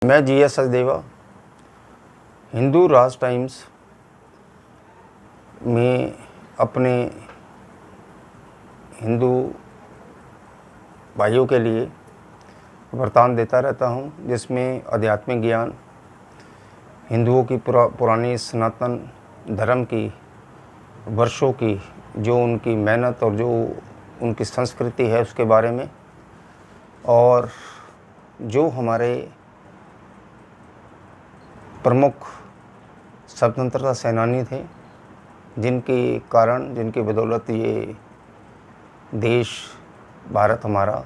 मैं GS सचदेवा हिंदू राज times में अपने हिंदू भाइयों के लिए वृत्तांत देता रहता हूं, जिसमें आध्यात्मिक ज्ञान, हिंदुओं की पुरानी सनातन धर्म की वर्षों की जो उनकी मेहनत और जो उनकी संस्कृति है उसके बारे में, और जो हमारे प्रमुख स्वतंत्रता सेनानी थे, जिनकी बदौलत ये देश भारत हमारा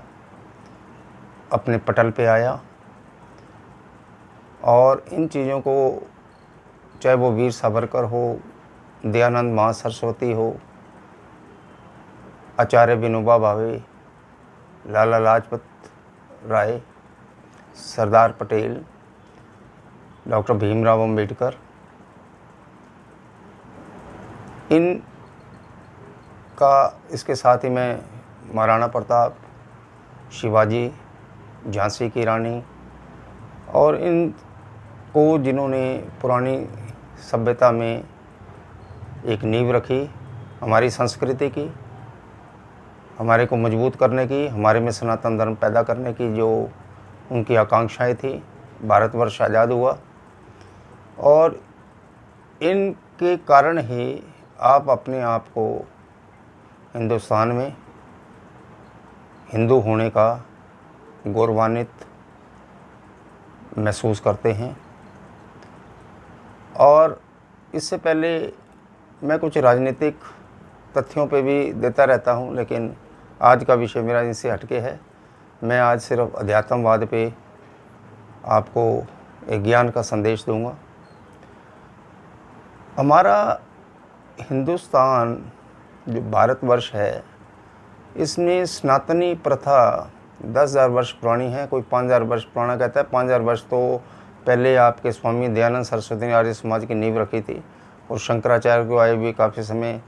अपने पटल पे आया। और इन चीज़ों को, चाहे वो वीर सावरकर हो, दयानंद महासरस्वती हो, आचार्य विनोबा भावे, लाला लाजपत राय, सरदार पटेल, डॉक्टर भीमराव अंबेडकर, इन का इसके साथ ही मैं महाराणा प्रताप, शिवाजी, झांसी की रानी और इन को जिन्होंने पुरानी सभ्यता में एक नींव रखी, हमारी संस्कृति की, हमारे को मजबूत करने की, हमारे में सनातन धर्म पैदा करने की जो उनकी आकांक्षाएं थी। भारतवर्ष आज़ाद हुआ और इनके कारण ही आप अपने आप को हिंदुस्तान में हिंदू होने का गौरवान्वित महसूस करते हैं। और इससे पहले मैं कुछ राजनीतिक तथ्यों पे भी देता रहता हूं, लेकिन आज का विषय मेरा इनसे हटके है। मैं आज सिर्फ अध्यात्मवाद पे आपको एक ज्ञान का संदेश दूंगा। हमारा हिंदुस्तान जो भारतवर्ष है, इसमें सनातनी प्रथा 10,000 वर्ष पुरानी है। कोई 5,000 वर्ष पुराना कहता है। 5,000 वर्ष तो पहले आपके स्वामी दयानंद सरस्वती ने आर्य समाज की नींव रखी थी, और शंकराचार्य को आए भी काफ़ी समय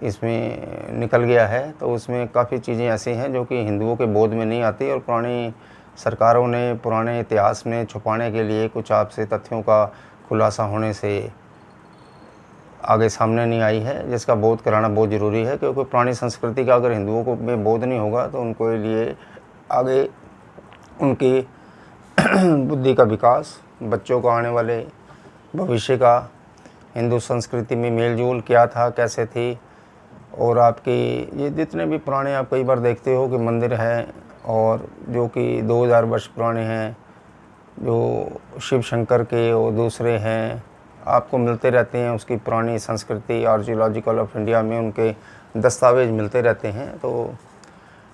इसमें निकल गया है। तो उसमें काफ़ी चीज़ें ऐसी हैं जो कि हिंदुओं के बोध में नहीं आती, और पुरानी सरकारों ने पुराने इतिहास में छुपाने के लिए कुछ आपसे तथ्यों का खुलासा होने से आगे सामने नहीं आई है, जिसका बोध कराना बहुत ज़रूरी है। क्योंकि पुरानी संस्कृति का अगर हिंदुओं को में बोध नहीं होगा तो उनको लिए आगे उनकी बुद्धि का विकास, बच्चों को आने वाले भविष्य का हिंदू संस्कृति में मेलजोल क्या था, कैसे थी, और आपकी ये जितने भी पुराने आप कई बार देखते हो कि मंदिर हैं और जो कि 2000 वर्ष पुराने हैं, जो शिव शंकर के और दूसरे हैं, आपको मिलते रहते हैं। उसकी पुरानी संस्कृति आर्कियोलॉजिकल ऑफ इंडिया में उनके दस्तावेज मिलते रहते हैं। तो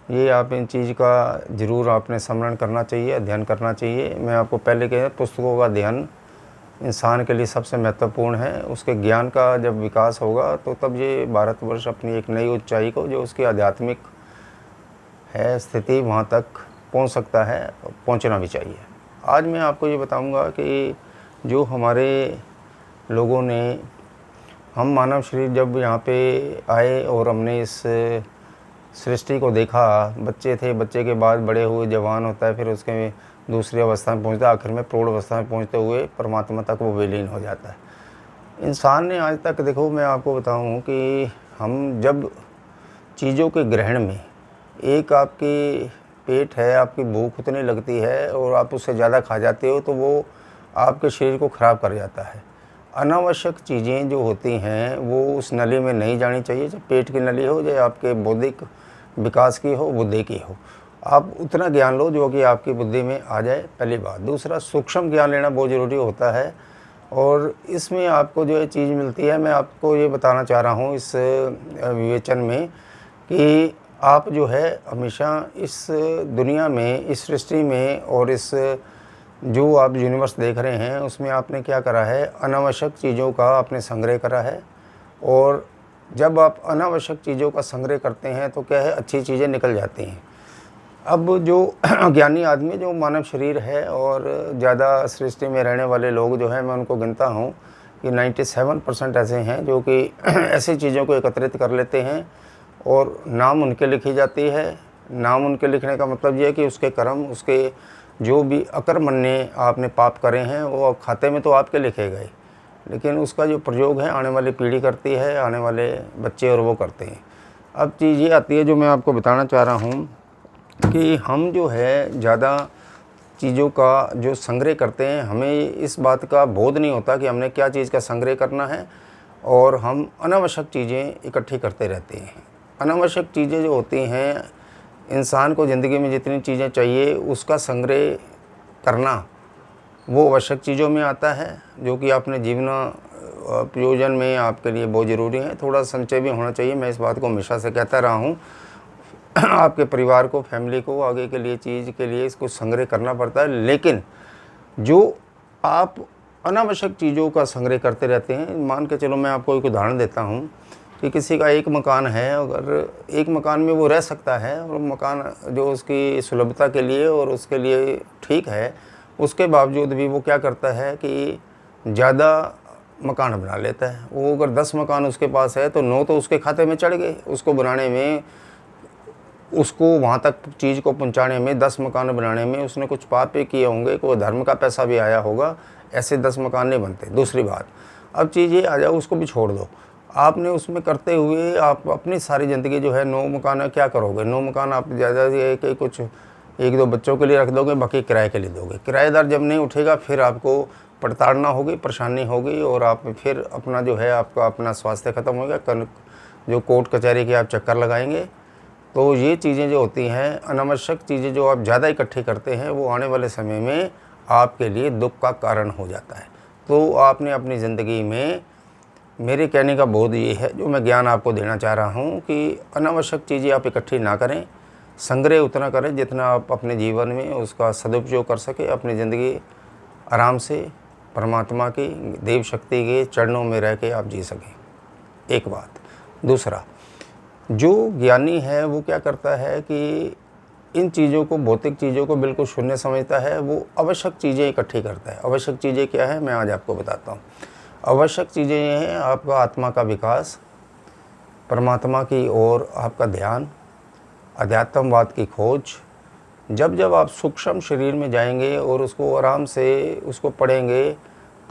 ये आप इन चीज़ का ज़रूर आपने स्मरण करना चाहिए, अध्ययन करना चाहिए। मैं आपको पहले कह, पुस्तकों का अध्ययन इंसान के लिए सबसे महत्वपूर्ण है। उसके ज्ञान का जब विकास होगा तो तब ये भारतवर्ष अपनी एक नई ऊंचाई को, जो उसकी आध्यात्मिक है स्थिति, वहाँ तक पहुँच सकता है, पहुँचना भी चाहिए। आज मैं आपको ये बताऊँगा कि जो हमारे लोगों ने, हम मानव शरीर जब यहाँ पे आए और हमने इस सृष्टि को देखा, बच्चे थे, बच्चे के बाद बड़े हुए, जवान होता है, फिर उसके दूसरी अवस्था में पहुँचता है, आखिर में प्रौढ़ अवस्था में पहुँचते हुए परमात्मा तक वो विलीन हो जाता है। इंसान ने आज तक, देखो मैं आपको बताऊँ कि हम जब चीज़ों के ग्रहण में, एक आपकी पेट है, आपकी भूख उतनी लगती है और आप उससे ज़्यादा खा जाते हो तो वो आपके शरीर को ख़राब कर जाता है। अनावश्यक चीज़ें जो होती हैं वो उस नली में नहीं जानी चाहिए, चाहे पेट की नली हो, चाहे आपके बौद्धिक विकास की हो, बुद्धि की हो। आप उतना ज्ञान लो जो कि आपकी बुद्धि में आ जाए, पहली बात। दूसरा, सूक्ष्म ज्ञान लेना बहुत ज़रूरी होता है, और इसमें आपको जो चीज़ मिलती है, मैं आपको ये बताना चाह रहा हूँ इस विवेचन में कि आप जो है हमेशा इस दुनिया में, इस सृष्टि में और इस जो आप यूनिवर्स देख रहे हैं उसमें आपने क्या करा है, अनावश्यक चीज़ों का आपने संग्रह करा है। और जब आप अनावश्यक चीज़ों का संग्रह करते हैं तो क्या है, अच्छी चीज़ें निकल जाती हैं। अब जो ज्ञानी आदमी, जो मानव शरीर है और ज़्यादा सृष्टि में रहने वाले लोग जो हैं, मैं उनको गिनता हूँ कि 97% ऐसे हैं जो कि ऐसी चीज़ों को एकत्रित कर लेते हैं और नाम उनके लिखी जाती है। नाम उनके लिखने का मतलब ये है कि उसके कर्म, उसके जो भी अकर्मण्य आपने पाप करे हैं वो खाते में तो आपके लिखे गए, लेकिन उसका जो प्रयोग है आने वाली पीढ़ी करती है, आने वाले बच्चे और वो करते हैं। अब चीज़ ये आती है जो मैं आपको बताना चाह रहा हूँ कि हम जो है ज़्यादा चीज़ों का जो संग्रह करते हैं, हमें इस बात का बोध नहीं होता कि हमने क्या चीज़ का संग्रह करना है, और हम अनावश्यक चीज़ें इकट्ठी करते रहते हैं। अनावश्यक चीज़ें जो होती हैं, इंसान को ज़िंदगी में जितनी चीज़ें चाहिए उसका संग्रह करना वो आवश्यक चीज़ों में आता है, जो कि अपने जीवन प्रयोजन में आपके लिए बहुत ज़रूरी है। थोड़ा संचय भी होना चाहिए, मैं इस बात को हमेशा से कहता रहा हूँ। आपके परिवार को, फैमिली को आगे के लिए चीज़ के लिए इसको संग्रह करना पड़ता है, लेकिन जो आप अनावश्यक चीज़ों का संग्रह करते रहते हैं, मान के चलो मैं आपको एक उदाहरण देता हूँ कि किसी का एक मकान है, अगर एक मकान में वो रह सकता है और मकान जो उसकी सुलभता के लिए और उसके लिए ठीक है, उसके बावजूद भी वो क्या करता है कि ज़्यादा मकान बना लेता है। वो अगर 10 मकान उसके पास है तो 9 तो उसके खाते में चढ़ गए। उसको बनाने में, उसको वहाँ तक चीज़ को पहुँचाने में, 10 मकान बनाने में उसने कुछ पाप भी किए होंगे, कोई धर्म का पैसा भी आया होगा, ऐसे 10 मकान नहीं बनते। दूसरी बात, अब चीज़ ये आ जाओ, उसको भी छोड़ दो। आपने उसमें करते हुए आप अपनी सारी ज़िंदगी जो है 9 मकान क्या करोगे? 9 मकान आप ज़्यादा ये कि कुछ 1-2 बच्चों के लिए रख दोगे, बाकी किराए के लिए दोगे। किराएदार जब नहीं उठेगा फिर आपको पड़ताड़ना होगी, परेशानी होगी, और आप फिर अपना जो है आपका अपना स्वास्थ्य ख़त्म होगा, जो कोर्ट कचहरी के आप चक्कर लगाएंगे। तो ये चीज़ें जो होती हैं, अनावश्यक चीज़ें जो आप ज़्यादा इकट्ठी करते हैं, वो आने वाले समय में आपके लिए दुख का कारण हो जाता है। तो आपने अपनी ज़िंदगी में, मेरे कहने का बोध ये है, जो मैं ज्ञान आपको देना चाह रहा हूँ, कि अनावश्यक चीज़ें आप इकट्ठी ना करें, संग्रह उतना करें जितना आप अपने जीवन में उसका सदुपयोग कर सकें, अपनी ज़िंदगी आराम से परमात्मा की देव शक्ति के चरणों में रह के आप जी सकें। एक बात। दूसरा, जो ज्ञानी है वो क्या करता है कि इन चीज़ों को, भौतिक चीज़ों को बिल्कुल शून्य समझता है, वो आवश्यक चीज़ें इकट्ठी करता है। आवश्यक चीज़ें क्या है, मैं आज आपको बताता हूँ। आवश्यक चीज़ें ये हैं, आपका आत्मा का विकास, परमात्मा की ओर आपका ध्यान, अध्यात्मवाद की खोज। जब जब आप सूक्ष्म शरीर में जाएंगे और उसको आराम से उसको पढ़ेंगे,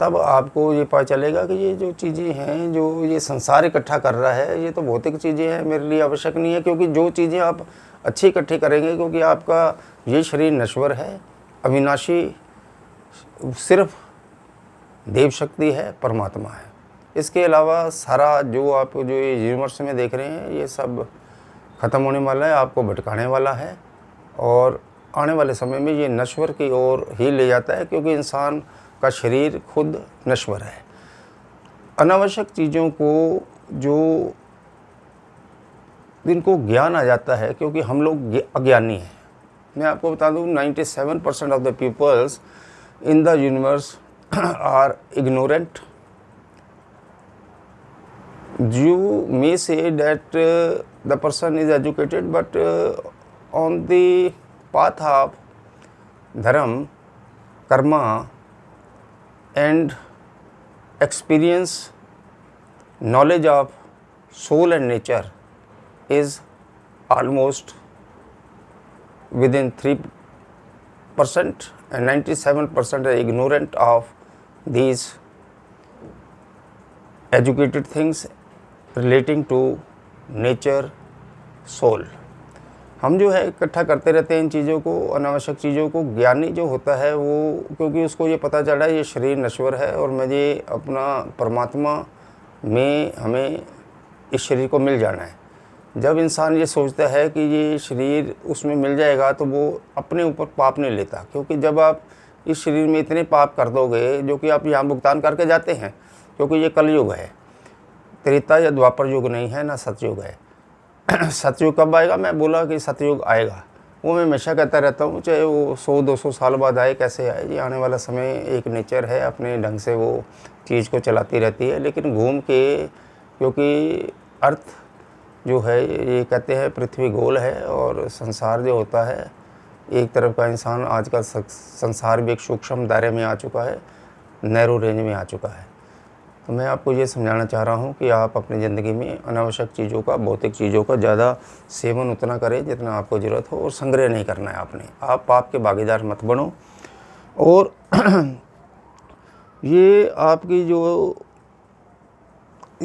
तब आपको ये पता चलेगा कि ये जो चीज़ें हैं, जो ये संसार इकट्ठा कर रहा है, ये तो भौतिक चीज़ें हैं, मेरे लिए आवश्यक नहीं है। क्योंकि जो चीज़ें आप अच्छी इकट्ठी करेंगे, क्योंकि आपका ये शरीर नश्वर है, अविनाशी सिर्फ देव शक्ति है, परमात्मा है। इसके अलावा सारा जो आप जो ये यूनिवर्स में देख रहे हैं, ये सब ख़त्म होने वाला है, आपको भटकाने वाला है, और आने वाले समय में ये नश्वर की ओर ही ले जाता है, क्योंकि इंसान का शरीर खुद नश्वर है। अनावश्यक चीज़ों को जो जिनको ज्ञान आ जाता है, क्योंकि हम लोग अज्ञानी हैं। मैं आपको बता दूं, 97% of the peoples in the universe are ignorant. You may say that the person is educated, but on the path of dharma, karma and experience, knowledge of soul and nature is almost within 3%, and 97% are ignorant of these educated things relating to nature, soul. हम जो है इकट्ठा करते रहते हैं इन चीज़ों को, अनावश्यक चीज़ों को। ज्ञानी जो होता है वो, क्योंकि उसको ये पता चला ये शरीर नश्वर है और मुझे अपना परमात्मा में, हमें इस शरीर को मिल जाना है। जब इंसान ये सोचता है कि ये शरीर उसमें मिल जाएगा, तो वो अपने ऊपर पाप नहीं लेता। क्योंकि जब आप इस शरीर में इतने पाप कर दोगे, जो कि आप यहाँ भुगतान करके जाते हैं, क्योंकि ये कलयुग है, त्रेता या द्वापर युग नहीं है, ना सतयुग है। सतयुग कब आएगा? मैं बोला कि सतयुग आएगा, वो मैं हमेशा कहता रहता हूँ, चाहे वो 100-200 साल बाद आए, कैसे आए। ये आने वाला समय एक नेचर है, अपने ढंग से वो चीज़ को चलाती रहती है, लेकिन घूम के, क्योंकि अर्थ जो है ये कहते हैं पृथ्वी गोल है, और संसार जो होता है एक तरफ का, इंसान आज का संसार भी एक सूक्ष्म दायरे में आ चुका है, नैरो रेंज में आ चुका है। तो मैं आपको ये समझाना चाह रहा हूँ कि आप अपनी ज़िंदगी में अनावश्यक चीज़ों का, भौतिक चीज़ों का ज़्यादा सेवन उतना करें जितना आपको ज़रूरत हो, और संग्रह नहीं करना है आपने। आप पाप के भागीदार मत बनो। और ये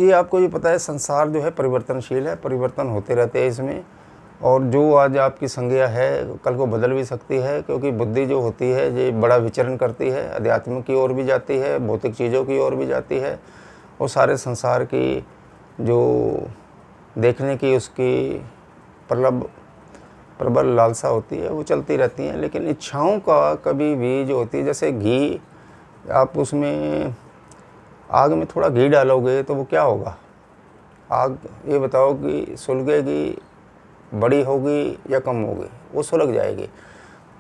आपको ये पता है, संसार जो है परिवर्तनशील है, परिवर्तन होते रहते हैं इसमें। और जो आज आपकी संज्ञा है कल को बदल भी सकती है, क्योंकि बुद्धि जो होती है ये बड़ा विचरण करती है, अध्यात्म की ओर भी जाती है, भौतिक चीज़ों की ओर भी जाती है, और सारे संसार की जो देखने की उसकी प्रबल लालसा होती है वो चलती रहती है। लेकिन इच्छाओं का कभी भी जो होती है, जैसे घी, आप उसमें आग में थोड़ा घी डालोगे तो वो क्या होगा? आग ये बताओ कि सुलगेगी, बड़ी होगी या कम होगी? वो सुलग जाएगी।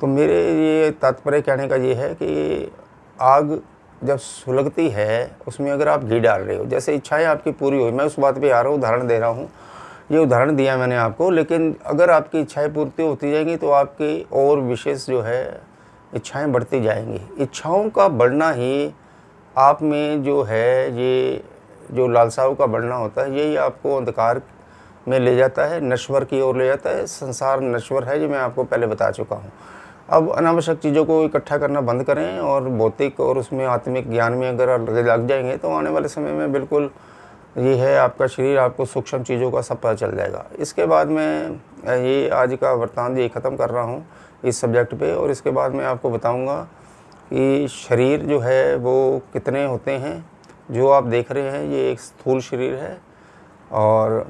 तो मेरे ये तात्पर्य कहने का ये है कि आग जब सुलगती है उसमें अगर आप घी डाल रहे हो, जैसे इच्छाएं आपकी पूरी हुई, मैं उस बात पे आ रहा हूँ, उदाहरण दे रहा हूँ, ये उदाहरण दिया मैंने आपको। लेकिन अगर आपकी इच्छाएं पूर्ति होती जाएंगी तो आपकी और विशेष जो है इच्छाएं बढ़ती जाएंगी। इच्छाओं का बढ़ना ही आप में जो है, ये जो लालसाओं का बढ़ना होता है, यही आपको अंधकार में ले जाता है, नश्वर की ओर ले जाता है। संसार नश्वर है, ये मैं आपको पहले बता चुका हूँ। अब अनावश्यक चीज़ों को इकट्ठा करना बंद करें, और भौतिक और उसमें आत्मिक ज्ञान में अगर लग जाएंगे तो आने वाले समय में बिल्कुल ये है, आपका शरीर आपको सूक्ष्म चीज़ों का सब पता चल जाएगा। इसके बाद मैं ये आज का वृत्तांत ये ख़त्म कर रहा हूँ इस सब्जेक्ट पे, और इसके बाद मैं आपको बताऊँगा कि शरीर जो है वो कितने होते हैं। जो आप देख रहे हैं ये एक स्थूल शरीर है, और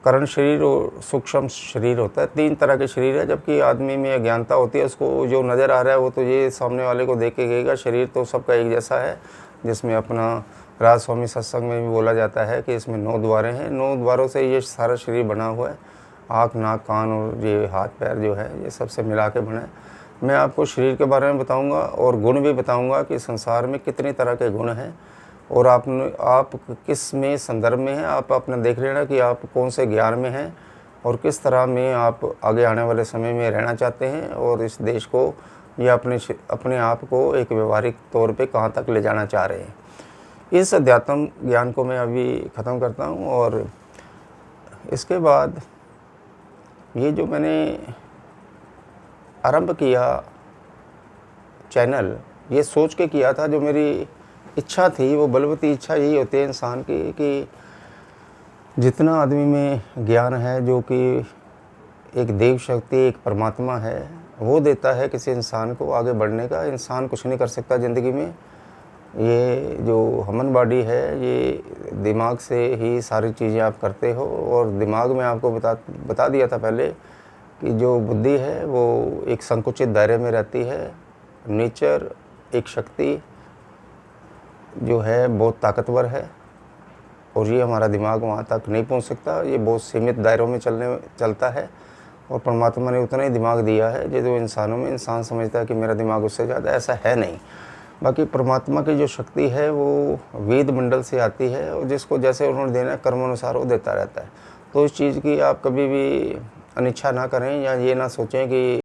करण शरीर और सूक्ष्म शरीर होता है। 3 तरह के शरीर है। जबकि आदमी में अज्ञानता होती है, उसको जो नज़र आ रहा है वो तो ये सामने वाले को देख के कहेगा शरीर तो सबका एक जैसा है, जिसमें अपना राज स्वामी सत्संग में भी बोला जाता है कि इसमें 9 द्वारें हैं। 9 द्वारों से ये सारा शरीर बना हुआ है। आँख, नाक, कान और ये हाथ पैर जो है ये सबसे मिला के बना है। मैं आपको शरीर के बारे में बताऊँगा और गुण भी बताऊँगा कि संसार में कितने तरह के गुण हैं, और आप किस में संदर्भ में हैं। आप अपना देख लेना कि आप कौन से ज्ञान में हैं और किस तरह में आप आगे आने वाले समय में रहना चाहते हैं, और इस देश को या अपने आप को एक व्यवहारिक तौर पे कहाँ तक ले जाना चाह रहे हैं। इस अध्यात्म ज्ञान को मैं अभी ख़त्म करता हूँ, और इसके बाद ये जो मैंने आरंभ किया चैनल, ये सोच के किया था, जो मेरी इच्छा थी, वो बलवती इच्छा यही होती है इंसान की कि जितना आदमी में ज्ञान है, जो कि एक देव शक्ति, एक परमात्मा है, वो देता है किसी इंसान को आगे बढ़ने का। इंसान कुछ नहीं कर सकता ज़िंदगी में। ये जो ह्यूमन बॉडी है, ये दिमाग से ही सारी चीज़ें आप करते हो, और दिमाग में आपको बता दिया था पहले कि जो बुद्धि है वो एक संकुचित दायरे में रहती है। नेचर, एक शक्ति जो है बहुत ताकतवर है, और ये हमारा दिमाग वहाँ तक नहीं पहुँच सकता। ये बहुत सीमित दायरों में चलता है, और परमात्मा ने उतना ही दिमाग दिया है जो इंसानों में। इंसान समझता है कि मेरा दिमाग उससे ज़्यादा, ऐसा है नहीं। बाकी परमात्मा की जो शक्ति है वो वेद मंडल से आती है, और जिसको जैसे उन्होंने देना है कर्म अनुसार वो देता रहता है। तो इस चीज़ की आप कभी भी अनिच्छा ना करें, या ये ना सोचें कि